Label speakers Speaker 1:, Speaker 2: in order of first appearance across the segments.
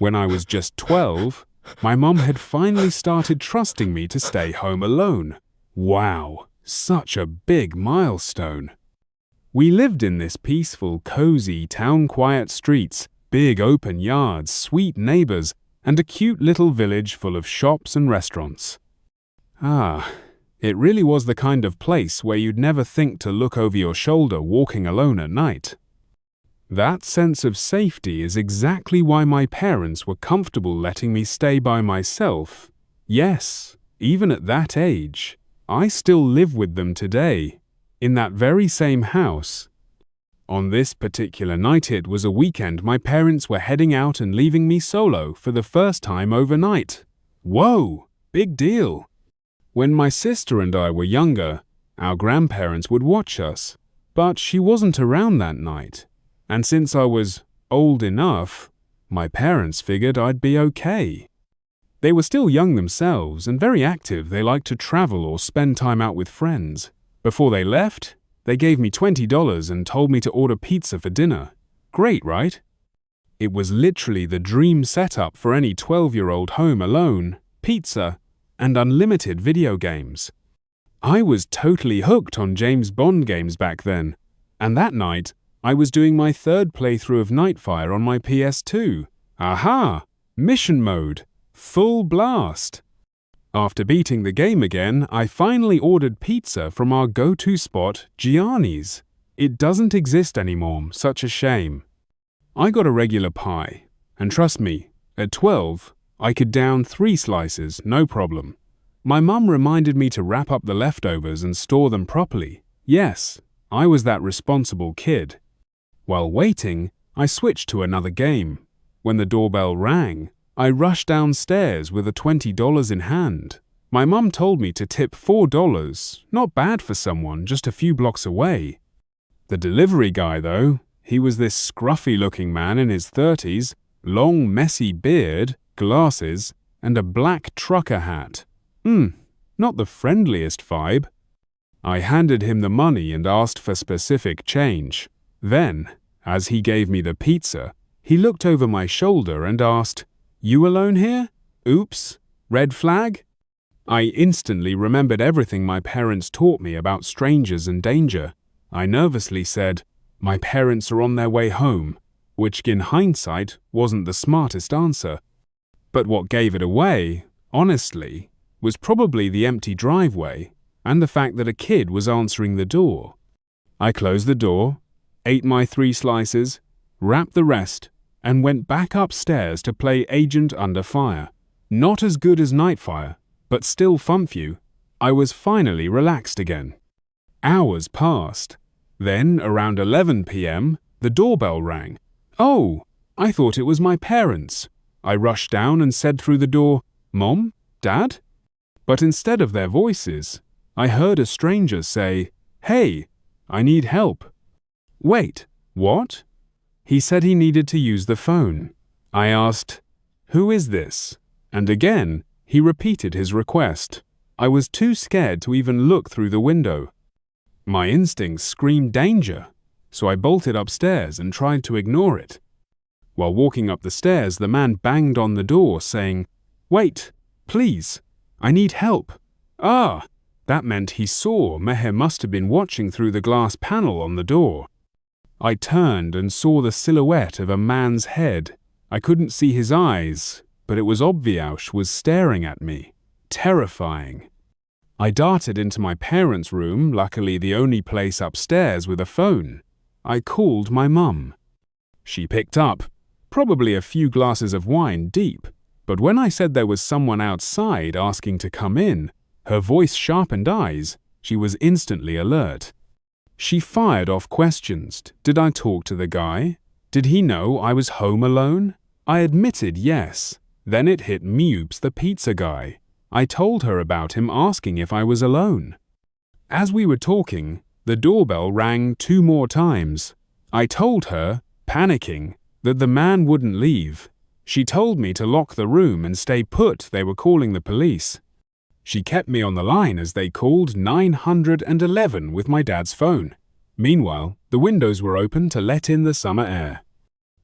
Speaker 1: When I was just 12, my mom had finally started trusting me to stay home alone. Wow, such a big milestone. We lived in this peaceful, cozy, town-quiet streets, big open yards, sweet neighbors, and a cute little village full of shops and restaurants. It really was the kind of place where you'd never think to look over your shoulder walking alone at night. That sense of safety is exactly why my parents were comfortable letting me stay by myself. Yes, even at that age, I still live with them today, in that very same house. On this particular night, it was a weekend, my parents were heading out and leaving me solo for the first time overnight. Whoa, big deal. When my sister and I were younger, our grandparents would watch us, but she wasn't around that night. And since I was old enough, my parents figured I'd be okay. They were still young themselves and very active. They liked to travel or spend time out with friends. Before they left, they gave me $20 and told me to order pizza for dinner. Great, right? It was literally the dream setup for any 12-year-old home alone, pizza, and unlimited video games. I was totally hooked on James Bond games back then, and that night, I was doing my third playthrough of Nightfire on my PS2. Aha! Mission mode. Full blast. After beating the game again, I finally ordered pizza from our go-to spot, Gianni's. It doesn't exist anymore, such a shame. I got a regular pie, and trust me, at 12, I could down 3 slices, no problem. My mum reminded me to wrap up the leftovers and store them properly. Yes, I was that responsible kid. While waiting, I switched to another game. When the doorbell rang, I rushed downstairs with a $20 in hand. My mum told me to tip $4, not bad for someone just a few blocks away. The delivery guy, though, he was this scruffy-looking man in his 30s, long messy beard, glasses, and a black trucker hat. Not the friendliest vibe. I handed him the money and asked for specific change. Then, as he gave me the pizza, he looked over my shoulder and asked, "You alone here? Oops, red flag?" I instantly remembered everything my parents taught me about strangers and danger. I nervously said, "My parents are on their way home," which in hindsight wasn't the smartest answer. But what gave it away, honestly, was probably the empty driveway and the fact that a kid was answering the door. I closed the door, ate my 3 slices, wrapped the rest, and went back upstairs to play Agent Under Fire. Not as good as Nightfire, but still fun. I was finally relaxed again. Hours passed. Then, around 11 p.m., the doorbell rang. Oh, I thought it was my parents. I rushed down and said through the door, "Mom? Dad?" But instead of their voices, I heard a stranger say, "Hey, I need help." Wait, what? He said he needed to use the phone. I asked, "Who is this?" And again, he repeated his request. I was too scared to even look through the window. My instincts screamed danger, so I bolted upstairs and tried to ignore it. While walking up the stairs, the man banged on the door, saying, "Wait, please, I need help." That meant he saw Meher must have been watching through the glass panel on the door. I turned and saw the silhouette of a man's head. I couldn't see his eyes, but it was obvious was staring at me. Terrifying. I darted into my parents' room, luckily the only place upstairs with a phone. I called my mum. She picked up, probably a few glasses of wine deep, but when I said there was someone outside asking to come in, her voice sharpened eyes, she was instantly alert. She fired off questions. Did I talk to the guy? Did he know I was home alone? I admitted yes. Then it hit me, oops, the pizza guy. I told her about him asking if I was alone. As we were talking, the doorbell rang 2 more times. I told her, panicking, that the man wouldn't leave. She told me to lock the room and stay put, they were calling the police. She kept me on the line as they called 911 with my dad's phone. Meanwhile, the windows were open to let in the summer air.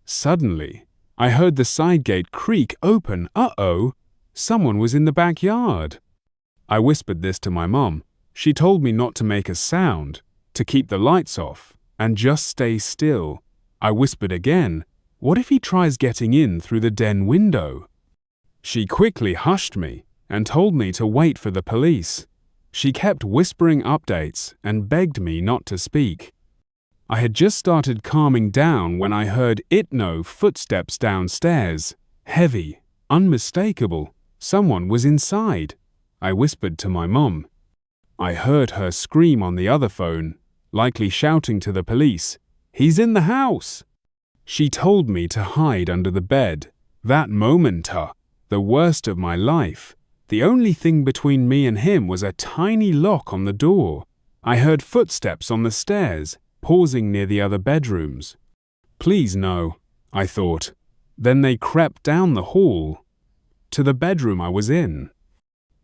Speaker 1: Suddenly, I heard the side gate creak open. Uh-oh, someone was in the backyard. I whispered this to my mom. She told me not to make a sound, to keep the lights off, and just stay still. I whispered again, what if he tries getting in through the den window? She quickly hushed me and told me to wait for the police. She kept whispering updates and begged me not to speak. I had just started calming down when I heard footsteps downstairs. Heavy, unmistakable. Someone was inside. I whispered to my mom. I heard her scream on the other phone, likely shouting to the police, "He's in the house!" She told me to hide under the bed. That moment, the worst of my life. The only thing between me and him was a tiny lock on the door. I heard footsteps on the stairs, pausing near the other bedrooms. Please no, I thought. Then they crept down the hall to the bedroom I was in.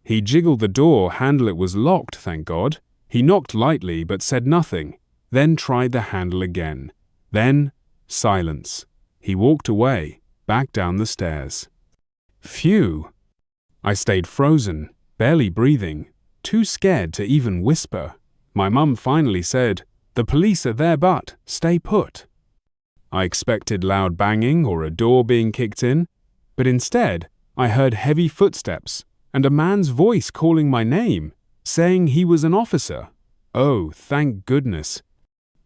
Speaker 1: He jiggled the door handle. It was locked, thank God. He knocked lightly but said nothing, then tried the handle again. Then, silence. He walked away, back down the stairs. Phew. I stayed frozen, barely breathing, too scared to even whisper. My mum finally said, "The police are there, but stay put." I expected loud banging or a door being kicked in, but instead I heard heavy footsteps and a man's voice calling my name, saying he was an officer. Oh, thank goodness.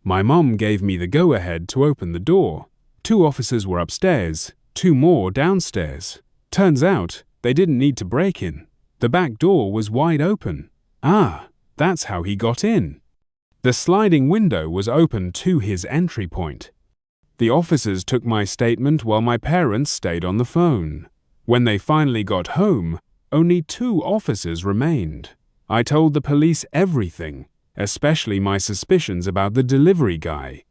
Speaker 1: My mum gave me the go-ahead to open the door. 2 officers were upstairs, 2 more downstairs. Turns out they didn't need to break in. The back door was wide open. Ah, that's how he got in. The sliding window was open to his entry point. The officers took my statement while my parents stayed on the phone. When they finally got home, only 2 officers remained. I told the police everything, especially my suspicions about the delivery guy.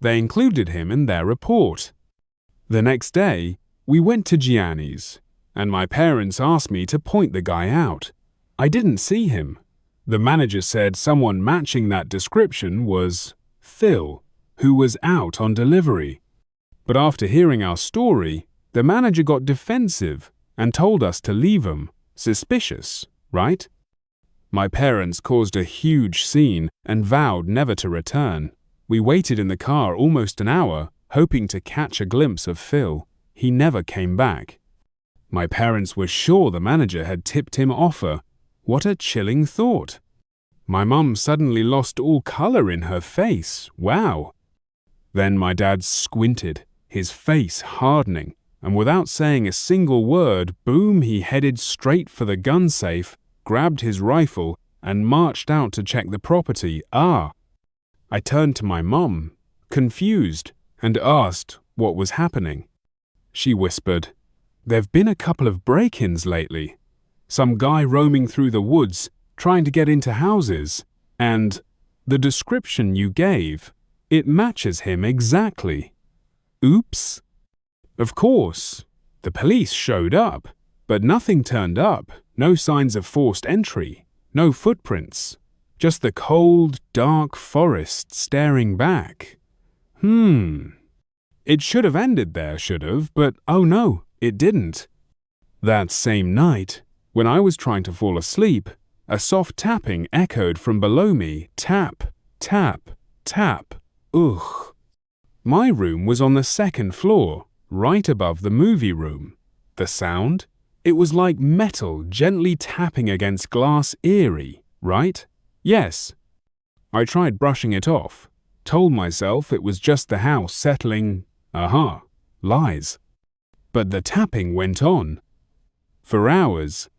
Speaker 1: They included him in their report. The next day, we went to Gianni's, and my parents asked me to point the guy out. I didn't see him. The manager said someone matching that description was Phil, who was out on delivery. But after hearing our story, the manager got defensive and told us to leave him. Suspicious, right? My parents caused a huge scene and vowed never to return. We waited in the car almost an hour, hoping to catch a glimpse of Phil. He never came back. My parents were sure the manager had tipped him off her. What a chilling thought. My mum suddenly lost all color in her face. Wow. Then my dad squinted, his face hardening, and without saying a single word, boom, he headed straight for the gun safe, grabbed his rifle, and marched out to check the property. I turned to my mum, confused, and asked what was happening. She whispered, "There've been a couple of break-ins lately. Some guy roaming through the woods, trying to get into houses, and the description you gave, it matches him exactly." Oops. Of course, the police showed up, but nothing turned up, no signs of forced entry, no footprints, just the cold, dark forest staring back. It should have ended there, but oh no, it didn't. That same night, when I was trying to fall asleep, a soft tapping echoed from below me. Tap, tap, tap. Ugh. My room was on the 2nd floor, right above the movie room. The sound? It was like metal gently tapping against glass, eerie, right? Yes. I tried brushing it off, told myself it was just the house settling. Lies. But the tapping went on. For hours.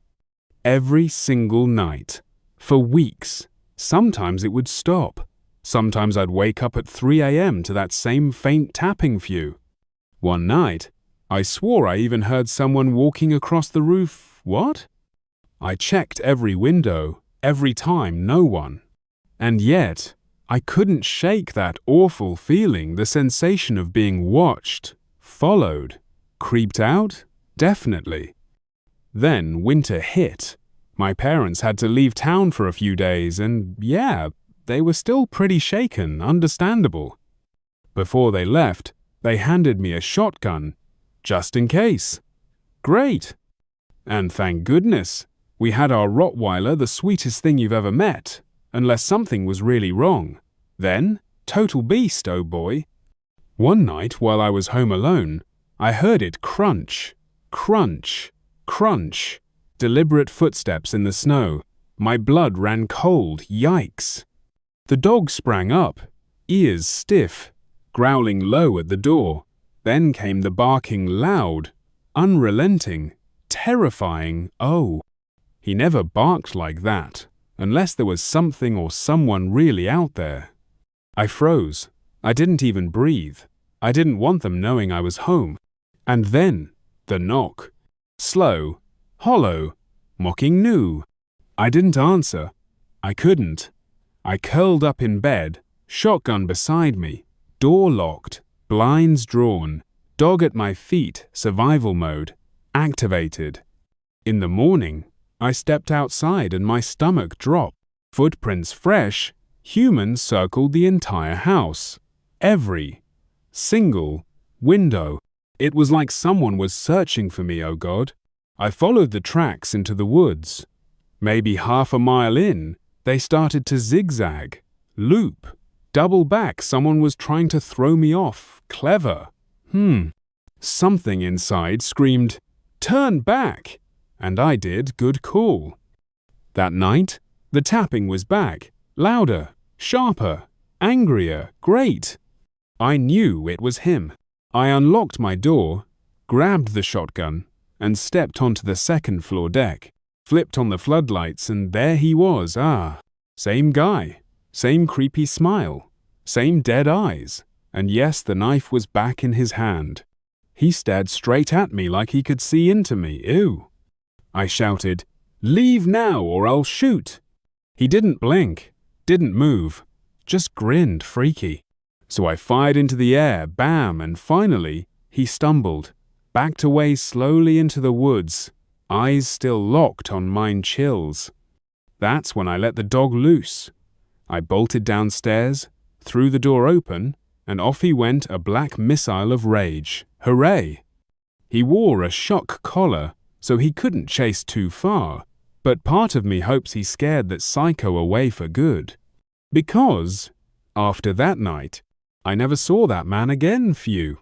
Speaker 1: Every single night. For weeks. Sometimes it would stop. Sometimes I'd wake up at 3 a.m. to that same faint tapping few. One night, I swore I even heard someone walking across the roof. What? I checked every window, every time, no one. And yet, I couldn't shake that awful feeling, the sensation of being watched, followed, creeped out, definitely. Then winter hit. My parents had to leave town for a few days, and yeah, they were still pretty shaken, understandable. Before they left, they handed me a shotgun, just in case. Great. And thank goodness, we had our Rottweiler, the sweetest thing you've ever met, unless something was really wrong. Then, total beast, oh boy. One night while I was home alone, I heard it crunch, crunch, crunch. Deliberate footsteps in the snow. My blood ran cold, yikes. The dog sprang up, ears stiff, growling low at the door. Then came the barking loud, unrelenting, terrifying, oh. He never barked like that, unless there was something or someone really out there. I froze. I didn't even breathe. I didn't want them knowing I was home. And then, the knock. Slow, hollow, mocking new. I didn't answer. I couldn't. I curled up in bed, shotgun beside me, door locked, blinds drawn, dog at my feet, survival mode, activated. In the morning, I stepped outside and my stomach dropped. Footprints fresh, humans circled the entire house. Every single window. It was like someone was searching for me, oh God. I followed the tracks into the woods. Maybe half a mile in, they started to zigzag, loop, double back. Someone was trying to throw me off. Clever. Something inside screamed, "Turn back!" And I did. Good call. That night, the tapping was back, louder, sharper, angrier. Great. I knew it was him. I unlocked my door, grabbed the shotgun, and stepped onto the second floor deck, flipped on the floodlights, and there he was. Same guy, same creepy smile, same dead eyes, and yes, the knife was back in his hand. He stared straight at me like he could see into me. Ew. I shouted, "Leave now or I'll shoot." He didn't blink, didn't move, just grinned freaky. So I fired into the air, bam, and finally, he stumbled, backed away slowly into the woods, eyes still locked on mine. Chills. That's when I let the dog loose. I bolted downstairs, threw the door open, and off he went, a black missile of rage. Hooray! He wore a shock collar, so he couldn't chase too far, but part of me hopes he scared that psycho away for good. Because, after that night, I never saw that man again, phew.